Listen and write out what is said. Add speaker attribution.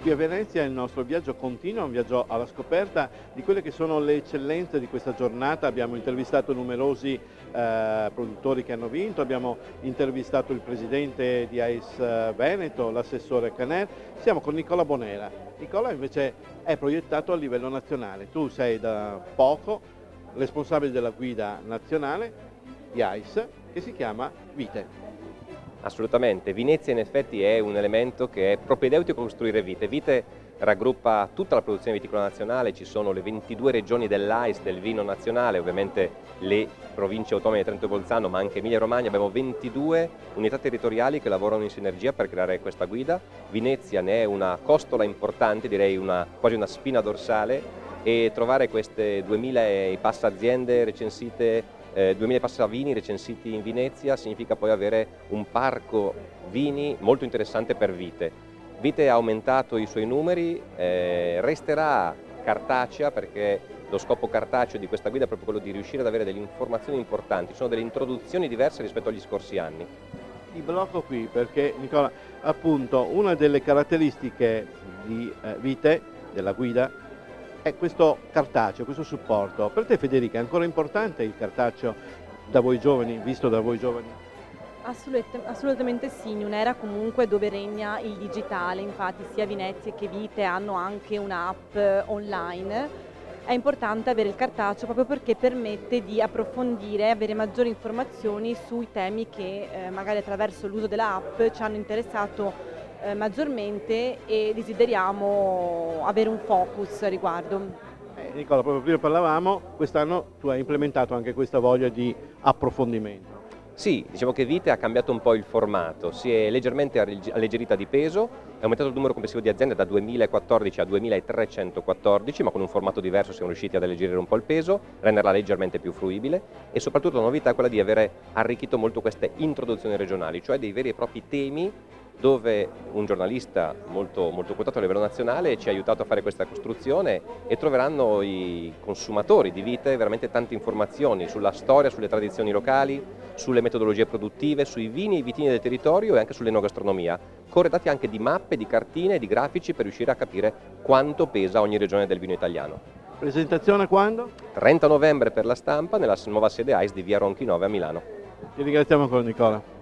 Speaker 1: Qui a Venezia il nostro viaggio continua, un viaggio alla scoperta di quelle che sono le eccellenze di questa giornata. Abbiamo intervistato numerosi produttori che hanno vinto, abbiamo intervistato il presidente di AIS Veneto, l'assessore Caner. Siamo con Nicola Bonera. Nicola invece è proiettato a livello nazionale. Tu sei da poco responsabile della guida nazionale di AIS che si chiama Vite.
Speaker 2: Assolutamente, Venezia in effetti è un elemento che è propedeutico a costruire Vite. Vite raggruppa tutta la produzione viticola nazionale, ci sono le 22 regioni dell'AIS, del vino nazionale, ovviamente le province autonome di Trento e Bolzano, ma anche Emilia Romagna. Abbiamo 22 unità territoriali che lavorano in sinergia per creare questa guida. Venezia ne è una costola importante, direi quasi una spina dorsale, e trovare queste 2000 e passa aziende recensite, 2000 passavini recensiti in Venezia significa poi avere un parco vini molto interessante per Vite. Vite ha aumentato i suoi numeri, resterà cartacea perché lo scopo cartaceo di questa guida è proprio quello di riuscire ad avere delle informazioni importanti, sono delle introduzioni diverse rispetto agli scorsi anni.
Speaker 1: Ti blocco qui perché Nicola, appunto, una delle caratteristiche di Vite, della guida, è questo cartaceo, questo supporto. Per te Federica è ancora importante il cartaceo da voi giovani, visto da voi giovani?
Speaker 3: Assolutamente sì, in un'era comunque dove regna il digitale, infatti sia Venezia che Vite hanno anche un'app online. È importante avere il cartaceo proprio perché permette di approfondire e avere maggiori informazioni sui temi che magari attraverso l'uso dell'app ci hanno interessato maggiormente e desideriamo avere un focus a riguardo.
Speaker 1: Nicola, proprio prima parlavamo, quest'anno tu hai implementato anche questa voglia di approfondimento.
Speaker 2: Sì, diciamo che Vite ha cambiato un po' il formato, si è leggermente alleggerita di peso, è aumentato il numero complessivo di aziende da 2014 a 2314, ma con un formato diverso siamo riusciti ad alleggerire un po' il peso, renderla leggermente più fruibile e soprattutto la novità è quella di avere arricchito molto queste introduzioni regionali, cioè dei veri e propri temi dove un giornalista molto quotato a livello nazionale ci ha aiutato a fare questa costruzione e troveranno i consumatori di Vite veramente tante informazioni sulla storia, sulle tradizioni locali, sulle metodologie produttive, sui vini e i vitini del territorio e anche sull'enogastronomia, corredati anche di mappe, di cartine e di grafici per riuscire a capire quanto pesa ogni regione del vino italiano.
Speaker 1: Presentazione quando?
Speaker 2: 30 novembre per la stampa nella nuova sede AIS di Via Ronchi 9 a Milano.
Speaker 1: Ti ringraziamo ancora Nicola.